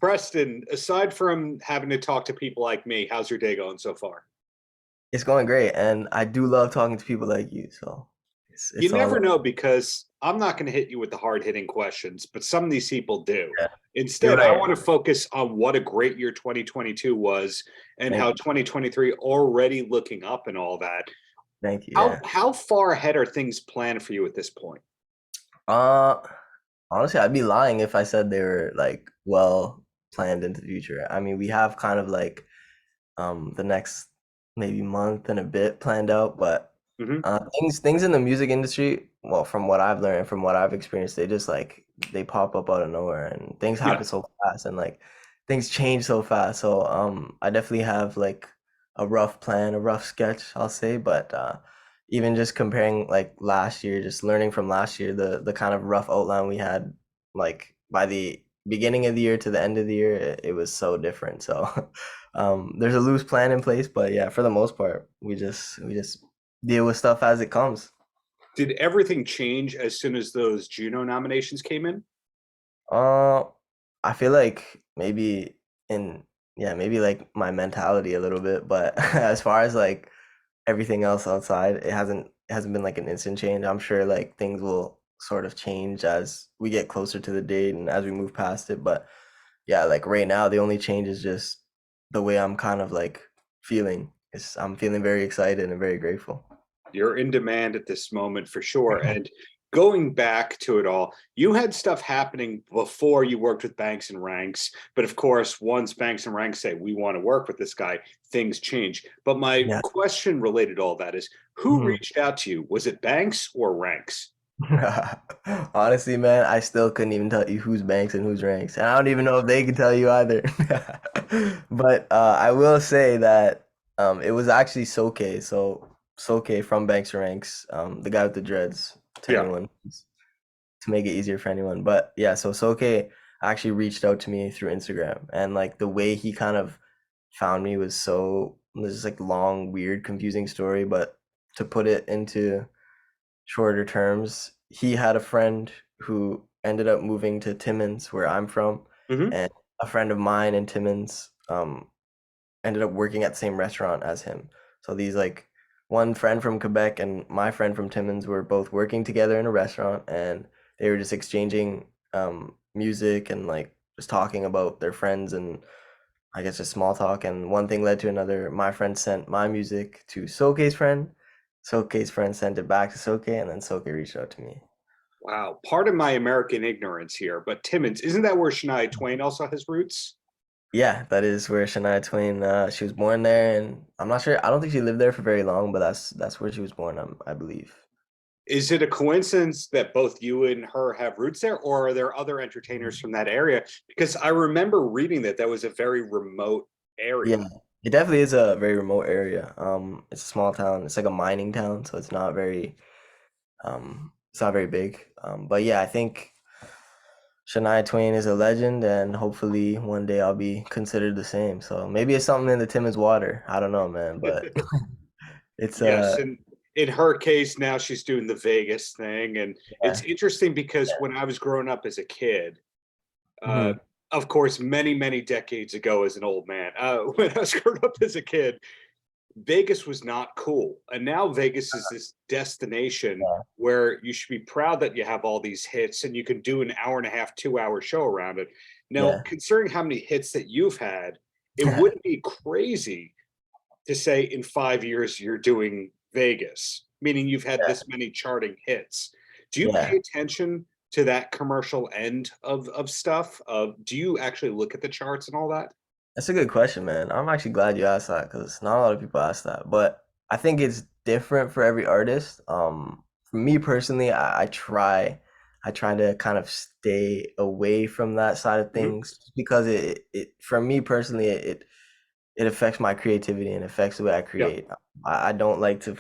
Preston, aside from having to talk to people like me, how's your day going so far? It's going great, and I do love talking to people like you. So You it's all never love. know because I'm not going to hit you with the hard hitting questions, but some of these people do. Yeah, you're Instead, I right. want to focus on what a great year 2022 was and Thank how you, 2023 already looking up and all that. thank you. How Yeah. how far ahead are things planned for you at this point? Uh, Honestly, I'd be lying if I said they were like well planned into the future. I mean, we have kind of like the next maybe month and a bit planned out, but Hmm. things in the music industry, well, from what I've learned, from what I've experienced, they just like they pop up out of nowhere and things Yeah. happen so fast and like things change so fast. So I definitely have like a rough plan, a rough sketch, I'll say, but even just comparing like last year, just learning from last year, the kind of rough outline we had like by the beginning of the year to the end of the year, it was so different. So there's a loose plan in place, but yeah, for the most part, we just deal with stuff as it comes. Did everything change as soon as those Juno nominations came in? Uh, I feel like maybe in yeah, maybe like my mentality a little bit, but as far as like everything else outside, it hasn't been like an instant change. I'm sure like things will sort of change as we get closer to the date and as we move past it. But yeah, like right now, the only change is just the way I'm kind of like feeling. I'm feeling very excited and very grateful. You're in demand at this moment for sure. And going back to it all, you had stuff happening before you worked with Banx and Ranx. But of course, once Banx and Ranx say, we want to work with this guy, things change. But my Yeah. question related to all that is who Mhm. reached out to you? Was it Banx or Ranx? Honestly, man, I still couldn't even tell you who's Banks and who's Ranks, and I don't even know if they can tell you either. But I will say that it was actually Soke, so Soke from Banks and Ranks, the guy with the dreads, to Yeah. anyone, to make it easier for anyone. But yeah, so Soke actually reached out to me through Instagram, and like the way he kind of found me was just like long, weird, confusing story. But to put it into shorter terms, he had a friend who ended up moving to Timmins, where I'm from, Hmm. and a friend of mine in Timmins ended up working at the same restaurant as him. So these like one friend from Quebec and my friend from Timmins were both working together in a restaurant, and they were just exchanging music and like just talking about their friends and I guess just small talk. And one thing led to another. My friend sent my music to Soke's friend. Soke's friend sent it back to Soke, and then Soke reached out to me. Wow. Part of my American ignorance here, but Timmins, isn't that where Shania Twain also has roots? Yeah, that is where Shania Twain. She was born there, and I'm not sure. I don't think she lived there for very long, but that's where she was born. I believe. Is it a coincidence that both you and her have roots there, or are there other entertainers from that area? Because I remember reading that that was a very remote area. Yeah, it definitely is a very remote area. It's a small town. It's like a mining town, so it's not very big. But yeah, I think Shania Twain is a legend, and hopefully one day I'll be considered the same. So maybe it's something in the Timmins water. I don't know, man, but it's Yes, and in her case, now she's doing the Vegas thing, and it's yeah, interesting because yeah. when I was growing up as a kid, uh, Mhm. of course, many many decades ago, as an old man, when I was growing up as a kid, Vegas was not cool. And now Vegas is this destination Yeah, where you should be proud that you have all these hits and you can do an hour and a half, 2 hour show around it. Now, yeah. considering how many hits that you've had, it wouldn't be crazy to say in 5 years you're doing Vegas, meaning you've had Yeah, this many charting hits. Do you yeah. pay attention to that commercial end of stuff? Do you actually look at the charts and all that? That's a good question, man. I'm actually glad you asked that because not a lot of people ask that. But I think it's different for every artist. For me personally, I try to kind of stay away from that side of Mhm. things because it for me personally, it affects my creativity and affects the way I Yeah. create. I don't like to.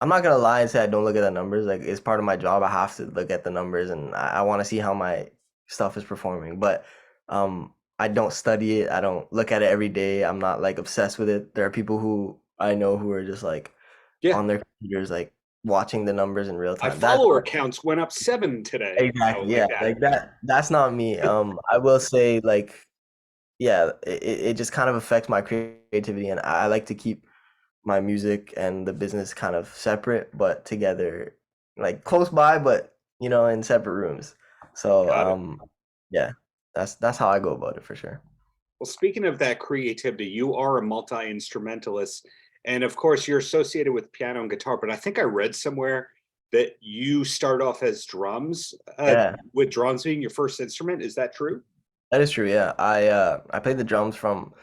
I'm not gonna lie and say I don't look at the numbers. Like it's part of my job. I have to look at the numbers, and I want to see how my stuff is performing. But I don't study it. I don't look at it every day. I'm not like obsessed with it. There are people who I know who are just like Yeah. on their computers, like watching the numbers in real My time. That's follower counts went up 7 today, exactly, like yeah, that. like that. That's not me. I will say like, yeah, it just kind of affects my creativity, and I like to keep my music and the business kind of separate, but together, like close by, but in separate rooms. So, Got it. yeah, that's how I go about it for sure. Well, speaking of that creativity, you are a multi-instrumentalist. And of course, you're associated with piano and guitar, but I think I read somewhere that you start off as drums, Yeah, with drums being your first instrument. Is that true? that is true. Yeah, I played the drums from.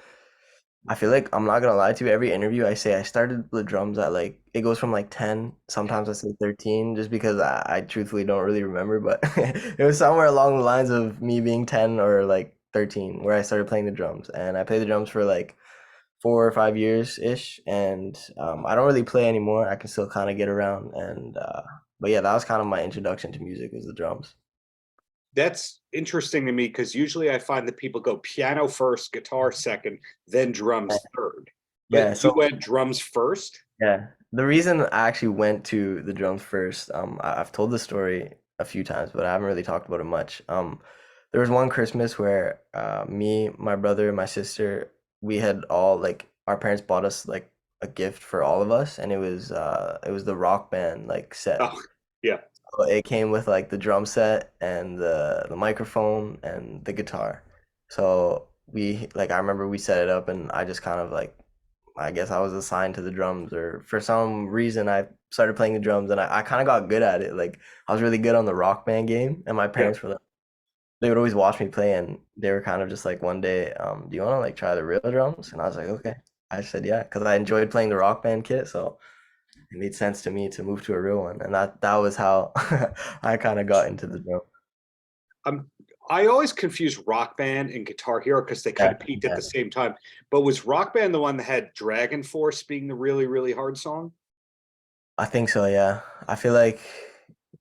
I feel like I'm not gonna lie to you. Every interview I say I started the drums at like it goes from like 10. Sometimes I say 13, just because I truthfully don't really remember. But it was somewhere along the lines of me being 10 or like 13 where I started playing the drums, and I played the drums for like 4 or 5 years ish. And I don't really play anymore. I can still kind of get around, and but yeah, that was kind of my introduction to music was the drums. That's interesting to me because usually I find that people go piano first, guitar second, then Yeah. drums third. But Yeah, you so went drums first? yeah, the reason I actually went to the drums first, I've told the story a few times, but I haven't really talked about it much. There was one Christmas where me, my brother, and my sister, we had all like our parents bought us like a gift for all of us, and it was the Rock Band like set. Oh, yeah. So it came with like the drum set and the microphone and the guitar. So we like I remember we set it up, and I just kind of like I guess I was assigned to the drums, or for some reason I started playing the drums, and I kind of got good at it. Like I was really good on the Rock Band game, and my Yeah. parents were like, they would always watch me play, and they were kind of just like one day, do you want to like try the real drums? And I was like, okay. I said yeah, because I enjoyed playing the Rock Band kit, so it made sense to me to move to a real one, and that was how I kind of got into the drum. I'm I always confuse Rock Band and Guitar Hero because they kind Yeah, of peaked at yeah, the same time. But was Rock Band the one that had Dragon Force being the really, really hard song? I think so. Yeah, I feel like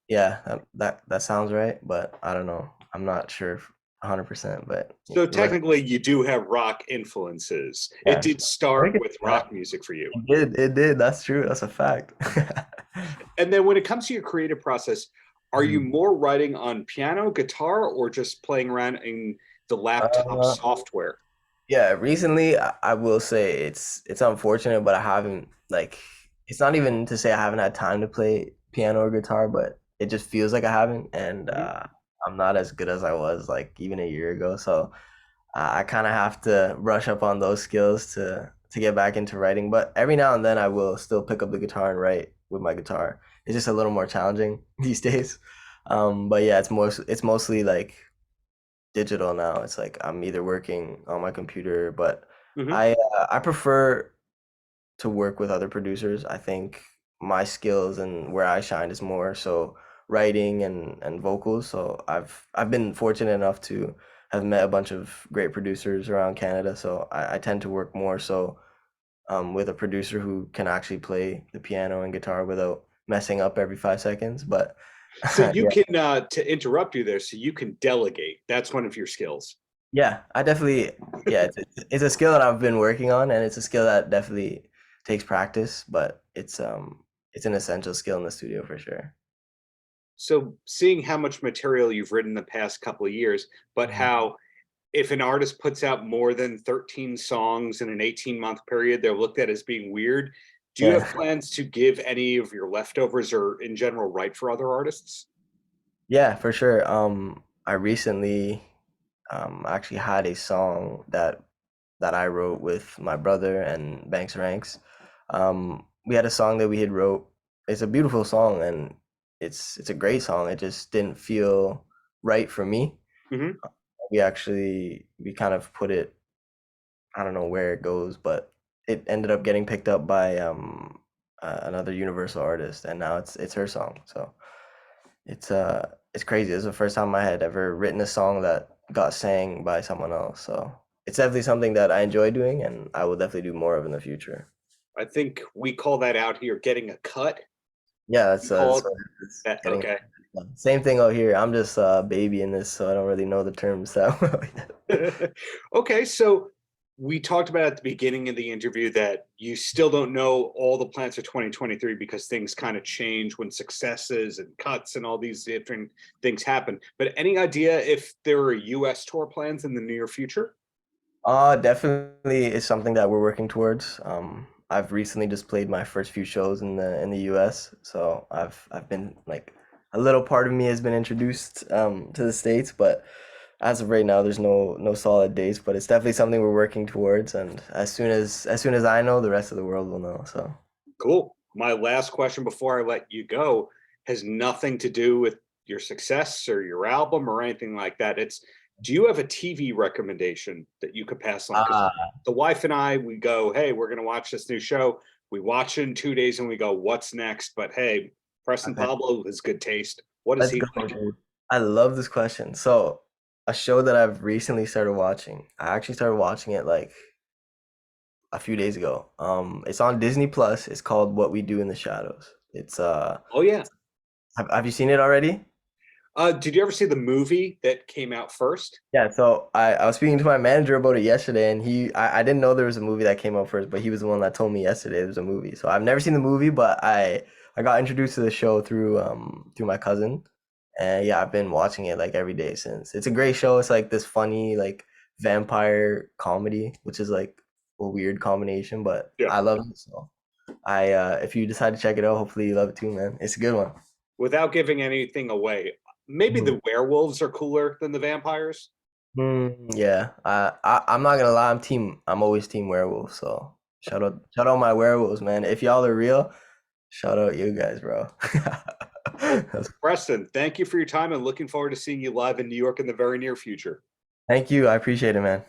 yeah, that sounds right, but I don't know. I'm not sure 100%, but So let's technically, you do have rock influences. It yeah. did I think start it's with yeah. rock music for you. It did. It did. That's true. That's a fact. And then when it comes to your creative process, are you Mhm. more writing on piano, guitar, or just playing around in the laptop Uh, software? yeah, recently I will say it's unfortunate, but I haven't like it's not even to say I haven't had time to play piano or guitar, but it just feels like I haven't, and Mhm. I'm not as good as I was like even a year ago. So I kind of have to brush up on those skills to get back into writing. But every now and then I will still pick up the guitar and write with my guitar. It's just a little more challenging these days. But yeah, it's mostly like digital now. It's like I'm either working on my computer, but Mhm. I prefer to work with other producers. I think my skills and where I shine is more so writing and vocals. So I've been fortunate enough to have met a bunch of great producers around Canada. So I tend to work more so with a producer who can actually play the piano and guitar without messing up every 5 seconds. But So you yeah, can, to interrupt you there, so you can delegate. That's one of your skills. yeah, I definitely, yeah, it's a skill that I've been working on, and it's a skill that definitely takes practice, but it's an essential skill in the studio for sure. So seeing how much material you've written the past couple of years, but Mhm. how if an artist puts out more than 13 songs in an 18-month period, they're looked at as being weird. Do you have Yeah, plans to give any of your leftovers or in general write for other artists? yeah, for sure. I recently actually had a song that I wrote with my brother and Banx Ranx. We had a song that we had wrote. It's a beautiful song, and it's a great song. It just didn't feel right for me. Hmm. We kind of put it, I don't know where it goes, but it ended up getting picked up by another Universal artist, and now it's her song. So it's crazy. It's the first time I had ever written a song that got sang by someone else. So it's definitely something that I enjoy doing, and I will definitely do more of in the future. I think we call that out here getting a cut. Yeah, You that's call what it is, that getting okay. same thing out here. I'm just a baby in this, so I don't really know the terms that well yet. Okay, so we talked about at the beginning of the interview that you still don't know all the plans for 2023 because things kind of change when successes and cuts and all these different things happen. But any idea if there are US tour plans in the near future? Definitely is something that we're working towards. I've recently just played my first few shows in the US, so I've been like a little part of me has been introduced to the States, but as of right now, there's no solid dates, but it's definitely something we're working towards, and as soon as I know, the rest of the world will know. So Cool. My last question before I let you go has nothing to do with your success or your album or anything like that. It's, do you have a TV recommendation that you could pass on? Because ah, the wife and I, we go, hey, we're going to watch this new show. We watch it in 2 days and we go, what's next? But hey, I Preston bet. Pablo has good taste. What is Let's he go, like? dude. I love this question. So, a show that I've recently started watching. I actually started watching it like a few days ago. It's on Disney Plus. It's called What We Do in the Shadows. It's Oh, yeah. have you seen it already? Did you ever see the movie that came out first? Yeah, so I was speaking to my manager about it yesterday, and I didn't know there was a movie that came out first, but he was the one that told me yesterday there was a movie. So I've never seen the movie, but I got introduced to the show through my cousin, and yeah, I've been watching it like every day since. It's a great show. It's like this funny like vampire comedy, which is like a weird combination, but Yeah. I love it. So I if you decide to check it out, hopefully you love it too, man. It's a good one. Without giving anything away, maybe Mhm. the werewolves are cooler than the vampires. Yeah, I'm not gonna lie, I'm always team werewolf. So shout out my werewolves, man. If y'all are real, shout out you guys, bro. Preston, thank you for your time and looking forward to seeing you live in New York in the very near future. Thank you, I appreciate it, man.